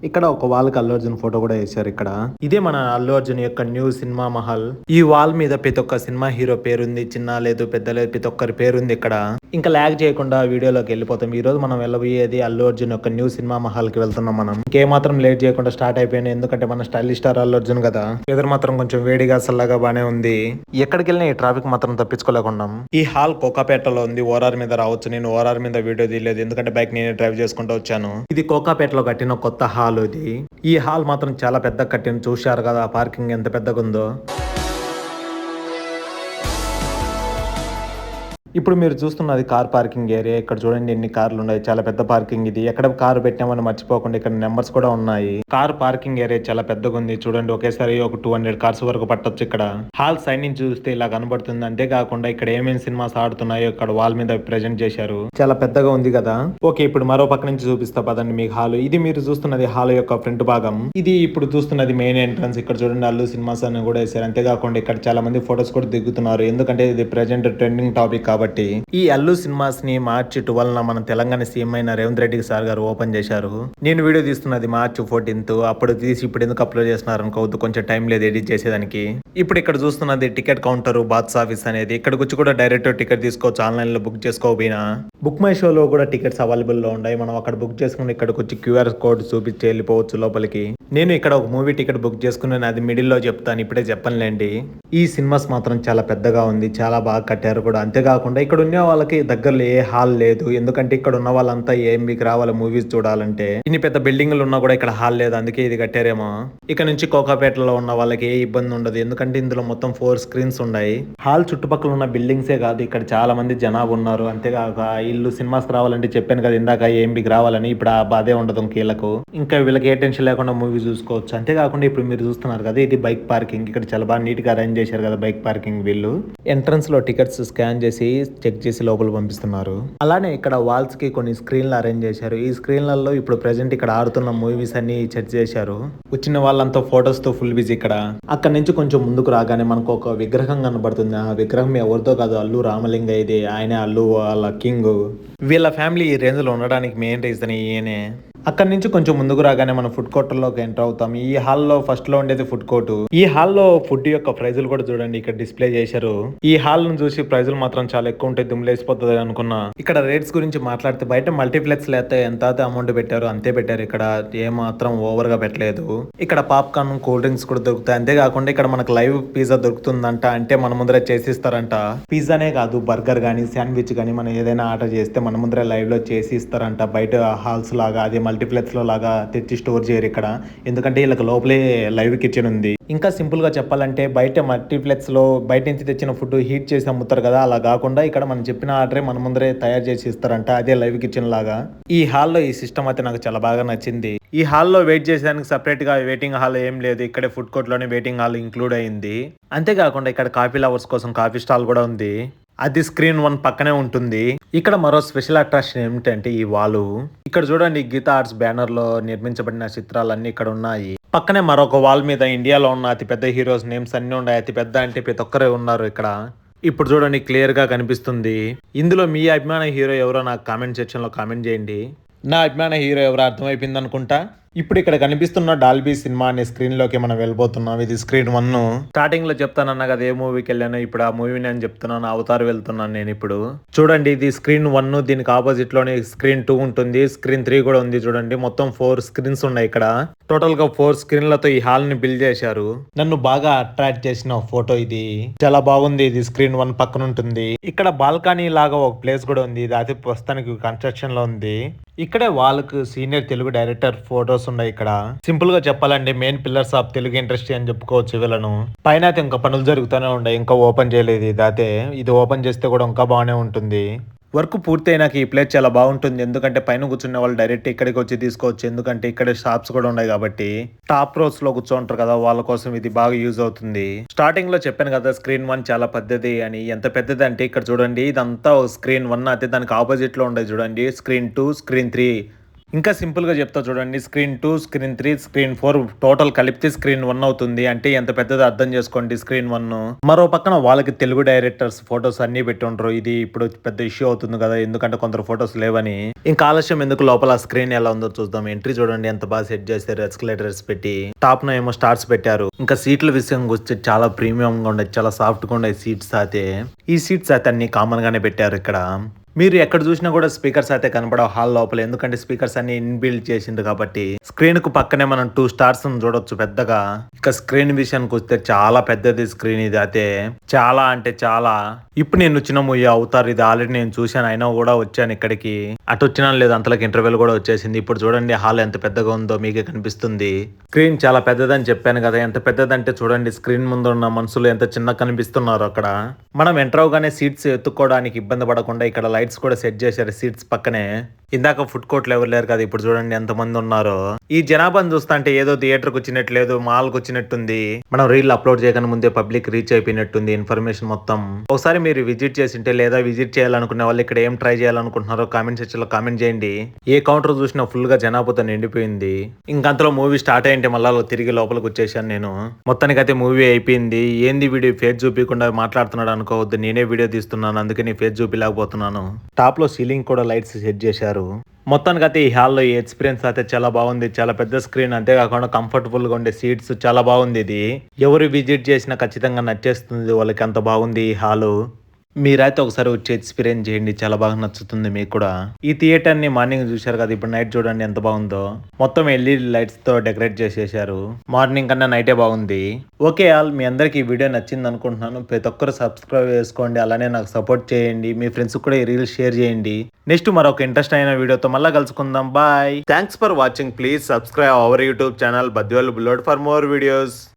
ఇక్కడ ఒక వాల్ కి అల్లు అర్జున్ ఫోటో కూడా వేశారు ఇక్కడ. ఇదే మన అల్లు అర్జున్ యొక్క న్యూ సినిమా మహల్. ఈ వాల్ మీద ప్రతి ఒక్క సినిమా హీరో పేరుంది. చిన్న లేదు పెద్ద లేదు ప్రతి ఒక్కరి పేరుంది ఇక్కడ. ఇంకా లాగ్ చేయకుండా వీడియోలోకి వెళ్ళిపోతాం. ఈ రోజు మనం వెళ్ళబోయేది అల్లు అర్జున్ యొక్క న్యూ సినిమా మహల్ కి వెళ్తున్నాం మనం. ఇంకేమాత్రం లేట్ చేయకుండా స్టార్ట్ అయిపోయినాయి. ఎందుకంటే మన స్టైలిష్ స్టార్ అల్లు అర్జున్ కదా. వెదర్ మాత్రం కొంచెం వేడిగా చల్లగా బానే ఉంది. ఎక్కడికి వెళ్ళినా ఈ ట్రాఫిక్ మాత్రం తప్పించుకోలేకున్నాం. ఈ హాల్ కోకాపేటలో ఉంది. ఓఆర్ఆర్ మీద రావచ్చు. నేను ఓఆర్ఆర్ మీద వీడియో తీయలేదు ఎందుకంటే బైక్ నేనే డ్రైవ్ చేసుకుంటూ వచ్చాను. ఇది కోకాపేటలో కట్టిన కొత్త హాల్ ఇది. ఈ హాల్ మాత్రం చాలా పెద్ద కట్టిన. చూశారు కదా పార్కింగ్ ఎంత పెద్దగా ఉందో. ఇప్పుడు మీరు చూస్తున్నది కార్ పార్కింగ్ ఏరియా. ఇక్కడ చూడండి ఎన్ని కార్లు ఉన్నాయి. చాలా పెద్ద పార్కింగ్ ఇది. ఎక్కడ కారు పెట్టామని మర్చిపోకుండా ఇక్కడ నెంబర్స్ కూడా ఉన్నాయి. కార్ పార్కింగ్ ఏరియా చాలా పెద్దగా ఉంది. చూడండి ఒకేసారి ఒక 200 కార్స్ వరకు పట్టొచ్చు ఇక్కడ. హాల్ సైడ్ నుంచి చూస్తే ఇలా కనబడుతుంది. అంతేకాకుండా ఇక్కడ ఏమేమి సినిమాస్ ఆడుతున్నాయో ఇక్కడ వాల్ మీద ప్రెజెంట్ చేశారు. చాలా పెద్దగా ఉంది కదా. ఓకే ఇప్పుడు మరో పక్క నుంచి చూపిస్తా పదండి మీకు హాల్. ఇది మీరు చూస్తున్నది హాల్ యొక్క ఫ్రంట్ భాగం. ఇది ఇప్పుడు చూస్తున్నది మెయిన్ ఎంట్రన్స్. ఇక్కడ చూడండి అల్లు సినిమాస్ అని కూడా వేశారు. అంతేకాకుండా ఇక్కడ చాలా మంది ఫొటోస్ కూడా దిగుతున్నారు. ఎందుకంటే ఇది ప్రెజెంట్ ట్రెండింగ్ టాపిక్ కాబట్టి. ఈ అల్లు సినిమాస్ ని మార్చి 12న మన తెలంగాణ సీఎం అయిన రేవంత్ రెడ్డి సార్ గారు ఓపెన్ చేశారు. నేను వీడియో తీస్తున్నది మార్చి 14th. అప్పుడు తీసి ఇప్పుడు ఎందుకు అప్లోడ్ చేస్తున్నారు అనుకోవద్దు. కొంచెం టైం లేదు ఎడిట్ చేసేదానికి. ఇప్పుడు ఇక్కడ చూస్తున్నది టికెట్ కౌంటర్ బాక్స్ ఆఫీస్ అనేది. ఇక్కడికి వచ్చి కూడా డైరెక్ట్ టికెట్ తీసుకోవచ్చు. ఆన్లైన్ లో బుక్ చేసుకోకపోయినా బుక్ మై షోలో కూడా టికెట్స్ అవైలబుల్ లో ఉన్నాయి. మనం అక్కడ బుక్ చేసుకుని ఇక్కడికి వచ్చి క్యూఆర్ కోడ్ చూపించి వెళ్ళిపోవచ్చు లోపలికి. నేను ఇక్కడ ఒక మూవీ టికెట్ బుక్ చేసుకున్నాను. అది మిడిల్ లో చెప్తాను, ఇప్పుడే చెప్పనులేండి. ఈ సినిమాస్ మాత్రం చాలా పెద్దగా ఉంది. చాలా బాగా కట్టారు కూడా. అంతేకాకుండా ఇక్కడ ఉన్న వాళ్ళకి దగ్గరలో ఏ హాల్ లేదు. ఎందుకంటే ఇక్కడ ఉన్న వాళ్ళంతా మీకు రావాలి మూవీస్ చూడాలంటే. ఇన్ని పెద్ద బిల్డింగ్లు ఉన్నా కూడా ఇక్కడ హాల్ లేదు. అందుకే ఇది కట్టారేమో. ఇక నుంచి కోకాపేటలో ఉన్న వాళ్ళకి ఏ ఇబ్బంది ఉండదు. ఎందుకంటే ఇందులో మొత్తం 4 స్క్రీన్స్ ఉన్నాయి. హాల్ చుట్టుపక్కల ఉన్న బిల్డింగ్సే కాదు ఇక్కడ చాలా మంది జనాభా ఉన్నారు. అంతేకాక ఇల్లు సినిమాస్ రావాలంటే చెప్పాను కదా ఇందాక ఏఎంబికి రావాలని. ఇప్పుడు ఆ బాధే ఉండదు కీళ్ళకు. ఇంకా వీళ్ళకి ఏ టెన్షన్ లేకుండా మూవీ చూసుకోవచ్చు. అంతేకాకుండా ఇప్పుడు మీరు చూస్తున్నారు కదా ఇది బైక్ పార్కింగ్. ఇక్కడ చాలా బాగా నీట్ గా అరేంజ్ చేశారు కదా బైక్ పార్కింగ్. వీళ్ళు ఎంట్రన్స్ లో టికెట్స్ స్కాన్ చేసి చెక్ చేసి లోపల పంపిస్తున్నారు. అలానే ఇక్కడ వాల్స్ కి కొన్ని స్క్రీన్లు అరేంజ్ చేశారు. ఈ స్క్రీన్లలో ఇప్పుడు ప్రెసెంట్ ఇక్కడ ఆడుతున్న మూవీస్ అన్ని సెట్ చేశారు. వచ్చిన వాళ్ళంతా ఫొటోస్ తో ఫుల్ బిజీ ఇక్కడ. అక్కడ నుంచి కొంచెం ముందుకు రాగానే మనకు ఒక విగ్రహం కనబడుతుంది. ఆ విగ్రహం ఎవరితో కాదు అల్లు రామలింగ. ఇది ఆయన అల్లు వాళ్ళ కింగ్. వీళ్ళ ఫ్యామిలీ ఈ రేంజ్ లో ఉండడానికి మెయిన్ రీజన్ ఈయనే. అక్కడ నుంచి కొంచెం ముందుకు రాగానే మనం ఫుడ్ కోర్ట్ లోకి ఎంటర్ అవుతాం. ఈ హాల్లో ఫస్ట్ లో ఉండేది ఫుడ్ కోర్ట్. ఈ హాల్లో ఫుడ్ యొక్క ప్రైజులు కూడా చూడండి ఇక్కడ డిస్ప్లే చేశారు. ఈ హాల్ ను చూసి ప్రైజులు మాత్రం చాలా ఎక్కువ ఉంటాయి. దుమ్ములేసిపోతుంది అనుకున్నా. ఇక్కడ రేట్స్ గురించి మాట్లాడితే బయట మల్టీప్లెక్స్ లేకపోతే ఎంత అమౌంట్ పెట్టారు అంతే పెట్టారు. ఇక్కడ ఏ మాత్రం ఓవర్ గా పెట్టలేదు. ఇక్కడ పాప్కార్న్ కూల్ డ్రింక్స్ కూడా దొరుకుతాయి. అంతేకాకుండా ఇక్కడ మనకు లైవ్ పిజ్జా దొరుకుతుందంట. అంటే మన ముందరే చేసిస్తారంట. పిజ్జానే కాదు బర్గర్ గానీ శాండ్విచ్ గానీ మనం ఏదైనా ఆర్డర్ చేస్తే మన ముందరే లైవ్ లో చేసి ఇస్తారంట. బయట హాల్స్ లాగా అదే మల్టీప్లెక్స్ లో లాగా తెచ్చి స్టోర్ చేయరు ఇక్కడ. ఎందుకంటే వీళ్ళకి లోపలే లైవ్ కిచెన్ ఉంది. ఇంకా సింపుల్ గా చెప్పాలంటే బయట మల్టీప్లెక్స్ లో బయట నుంచి తెచ్చిన ఫుడ్ హీట్ చేసి అమ్ముతారు కదా. అలా కాకుండా ఇక్కడ మనం చెప్పిన ఆర్డరే మన ముందరే తయారు చేసి ఇస్తారంట. అదే లైవ్ కిచెన్ లాగా. ఈ హాల్లో ఈ సిస్టమ్ అయితే నాకు చాలా బాగా నచ్చింది. ఈ హాల్లో వెయిట్ చేసేదానికి సెపరేట్ గా వెయిటింగ్ హాల్ ఏం లేదు. ఇక్కడే ఫుడ్ కోర్ట్ లోనే వెయిటింగ్ హాల్ ఇంక్లూడ్ అయింది. అంతేకాకుండా ఇక్కడ కాఫీ లవర్స్ కోసం కాఫీ స్టాల్ కూడా ఉంది. అది స్క్రీన్ 1 పక్కనే ఉంటుంది. ఇక్కడ మరో స్పెషల్ అట్రాక్షన్ ఏమిటంటే ఈ వాలు. ఇక్కడ చూడండి గీతా ఆర్ట్స్ బ్యానర్ లో నిర్మించబడిన చిత్రాలన్నీ ఇక్కడ ఉన్నాయి. పక్కనే మరొక వాల్ మీద ఇండియాలో ఉన్న అతిపెద్ద హీరోస్ నేమ్స్ అన్ని ఉన్నాయి. అతి పెద్ద అంటే ప్రతి ఒక్కరే ఉన్నారు ఇక్కడ. ఇప్పుడు చూడండి క్లియర్ గా కనిపిస్తుంది. ఇందులో మీ అభిమాన హీరో ఎవరో నాకు కామెంట్ సెక్షన్ లో కామెంట్ చేయండి. నా అభిమాన హీరో ఎవరో అర్థమైపోయింది అనుకుంటా. ఇప్పుడు ఇక్కడ కనిపిస్తున్న డాల్బీ సినిమా అనే స్క్రీన్ లోకి మనం వెళ్ళిపోతున్నాం. ఇది స్క్రీన్ 1. స్టార్టింగ్ లో చెప్తానన్నా కదా ఏ మూవీకి వెళ్ళాను. ఇప్పుడు ఆ మూవీ నేను చెప్తున్నాను. అవతార్ వెళ్తున్నాను నేను ఇప్పుడు. చూడండి ఇది స్క్రీన్ 1. దీనికి ఆపోజిట్ లోనే స్క్రీన్ 2 ఉంటుంది. స్క్రీన్ 3 కూడా ఉంది. చూడండి మొత్తం 4 స్క్రీన్స్ ఉన్నాయి ఇక్కడ. టోటల్ గా 4 స్క్రీన్లతో ఈ హాల్ ని బిల్డ్ చేశారు. నన్ను బాగా అట్రాక్ట్ చేసిన ఫోటో ఇది. చాలా బాగుంది. ఇది స్క్రీన్ 1 పక్కన ఉంటుంది. ఇక్కడ బాల్కనీ లాగా ఒక ప్లేస్ కూడా ఉంది. ఇది అది ప్రస్తుతానికి కన్స్ట్రక్షన్ లో ఉంది. ఇక్కడే వాళ్ళకు సీనియర్ తెలుగు డైరెక్టర్ ఫోటోస్ ఉన్నాయి ఇక్కడ. సింపుల్ గా చెప్పాలంటే main pillars of Telugu industry అని చెప్పుకోవచ్చు వీళ్ళను. పైన అయితే ఇంకా పనులు జరుగుతూనే ఉన్నాయి. ఇంకా ఓపెన్ చేయలేదు ఇది. అయితే ఇది ఓపెన్ చేస్తే కూడా ఇంకా బాగానే ఉంటుంది. వర్క్ పూర్తయినాక ఈ ప్లేస్ చాలా బాగుంటుంది. ఎందుకంటే పైన కూర్చునే వాళ్ళు డైరెక్ట్ ఇక్కడికి వచ్చి తీసుకోవచ్చు. ఎందుకంటే ఇక్కడ షాప్స్ కూడా ఉన్నాయి కాబట్టి. టాప్ రోస్ లో కూర్చోంటారు కదా వాళ్ళ కోసం ఇది బాగా యూజ్ అవుతుంది. స్టార్టింగ్ లో చెప్పాను కదా స్క్రీన్ 1 చాలా పెద్దది అని. ఎంత పెద్దది అంటే ఇక్కడ చూడండి ఇదంతా స్క్రీన్ 1 అయితే దానికి ఆపోజిట్ లో ఉండదు చూడండి స్క్రీన్ 2 స్క్రీన్ 3 ఇంకా సింపుల్ గా చెప్తా చూడండి, స్క్రీన్ 2, స్క్రీన్ 3, స్క్రీన్ 4 టోటల్ కలిపితే స్క్రీన్ 1 అవుతుంది. అంటే ఎంత పెద్దదో అర్థం చేసుకోండి స్క్రీన్ 1. మరో పక్కన వాళ్ళకి తెలుగు డైరెక్టర్స్ ఫొటోస్ అన్ని పెట్టి ఉండరు. ఇది ఇప్పుడు పెద్ద ఇష్యూ అవుతుంది కదా, ఎందుకంటే కొందరు ఫొటోస్ లేవని. ఇంకా ఆలస్యం ఎందుకు, లోపల స్క్రీన్ ఎలా ఉందో చూద్దాం. ఎంట్రీ చూడండి ఎంత బాగా సెట్ చేశారు, ఎస్కలేటర్స్ పెట్టి. టాప్ లో ఏమో స్టార్స్ పెట్టారు. ఇంకా సీట్ల విషయంకి వస్తే చాలా ప్రీమియం గా ఉండే, చాలా సాఫ్ట్ గా ఉండే సీట్స్ అయితే. ఈ సీట్స్ అయితే అన్ని కామన్ గానే పెట్టారు ఇక్కడ. మీరు ఎక్కడ చూసినా కూడా స్పీకర్స్ అయితే కనపడవు హాల్ లోపల, ఎందుకంటే స్పీకర్స్ అన్ని ఇన్బిల్డ్ చేసింది కాబట్టి. స్క్రీన్ కు పక్కనే మనం 2 స్టార్స్ చూడొచ్చు పెద్దగా. ఇక స్క్రీన్ విషయానికి వస్తే చాలా పెద్దది స్క్రీన్ ఇది అయితే, చాలా అంటే చాలా. ఇప్పుడు నేను వచ్చిన మూవీ అవుతారు, ఇది ఆల్రెడీ నేను చూశాను, అయినా కూడా వచ్చాను ఇక్కడికి. అటు వచ్చినా లేదు, అంతలోకి ఇంటర్వెల్ కూడా వచ్చేసింది. ఇప్పుడు చూడండి హాల్ ఎంత పెద్దగా ఉందో మీకే కనిపిస్తుంది. స్క్రీన్ చాలా పెద్దదని చెప్పాను కదా, ఎంత పెద్దదంటే చూడండి స్క్రీన్ ముందు ఉన్న మనుషులు ఎంత చిన్న కనిపిస్తున్నారు అక్కడ. మనం ఎంటర్ అవగానే సీట్స్ ఎత్తుక్కోవడానికి ఇబ్బంది పడకుండా ఇక్కడ లైట్స్ కూడా సెట్ చేశారు సీట్స్ పక్కనే. ఇందాక ఫుడ్ కోర్ట్లు ఎవరు లేరు కదా, ఇప్పుడు చూడండి ఎంత మంది ఉన్నారో. ఈ జనాభాను చూస్తుంటే ఏదో థియేటర్ కు వచ్చినట్లేదు, మాల్ కు వచ్చినట్టుంది. మనం రీల్ అప్లోడ్ చేయగానే ముందే పబ్లిక్ రీచ్ అయిపోయినట్టుంది ఇన్ఫర్మేషన్ మొత్తం. ఒకసారి మీరు విజిట్ చేసింటే, లేదా విజిట్ చేయాలనుకునే వాళ్ళు ఇక్కడ ఏం ట్రై చేయాలనుకుంటున్నారో కామెంట్ సెక్షన్ లో కామెంట్ చేయండి. ఏ కౌంటర్ చూసినా ఫుల్ గా జనాభాతో నిండిపోయింది. ఇంకంతలో మూవీ స్టార్ట్ అయ్యింటే మళ్ళీ తిరిగి లోపలికి వచ్చేసాను నేను. మొత్తానికి అయితే మూవీ అయిపోయింది. ఏంది వీడియో ఫేస్ చూపించకుండా మాట్లాడుతున్నాడు అనుకోవద్దు, నేనే వీడియో తీస్తున్నాను, అందుకే నీ ఫేస్ చూపిలేకపోతున్నాను. టాప్ లో సీలింగ్ కూడా లైట్స్ సెట్ చేశారు. మొత్తానికి అయితే ఈ హాల్లో ఈ ఎక్స్పీరియన్స్ అయితే చాలా బాగుంది. చాలా పెద్ద స్క్రీన్, అంతేకాకుండా కంఫర్టబుల్ గా ఉండే సీట్స్, చాలా బాగుంది. ఇది ఎవరు విజిట్ చేసినా ఖచ్చితంగా నచ్చేస్తుంది వాళ్ళకి, అంత బాగుంది ఈ హాలు. మీరైతే ఒకసారి వచ్చి ఎక్స్పీరియన్స్ చేయండి, చాలా బాగా నచ్చుతుంది మీకు కూడా. ఈ థియేటర్ ని మార్నింగ్ చూశారు కదా, ఇప్పుడు నైట్ చూడండి ఎంత బాగుందో. మొత్తం ఎల్ఈడి లైట్స్ తో డెకరేట్ చేసేసారు. మార్నింగ్ కన్నా నైటే బాగుంది. ఓకే ఆల్, మీ అందరికి ఈ వీడియో నచ్చింది అనుకుంటున్నాను. ప్రతి ఒక్కరు సబ్స్క్రైబ్ చేసుకోండి, అలానే నాకు సపోర్ట్ చేయండి. మీ ఫ్రెండ్స్ కూడా ఈ రీల్ షేర్ చేయండి. నెక్స్ట్ మరొక ఇంట్రెస్ట్ అయిన వీడియోతో మళ్ళీ కలుసుకుందాం. Bye, thanks for watching. Please subscribe our YouTube channel Badvel Bullod for more videos.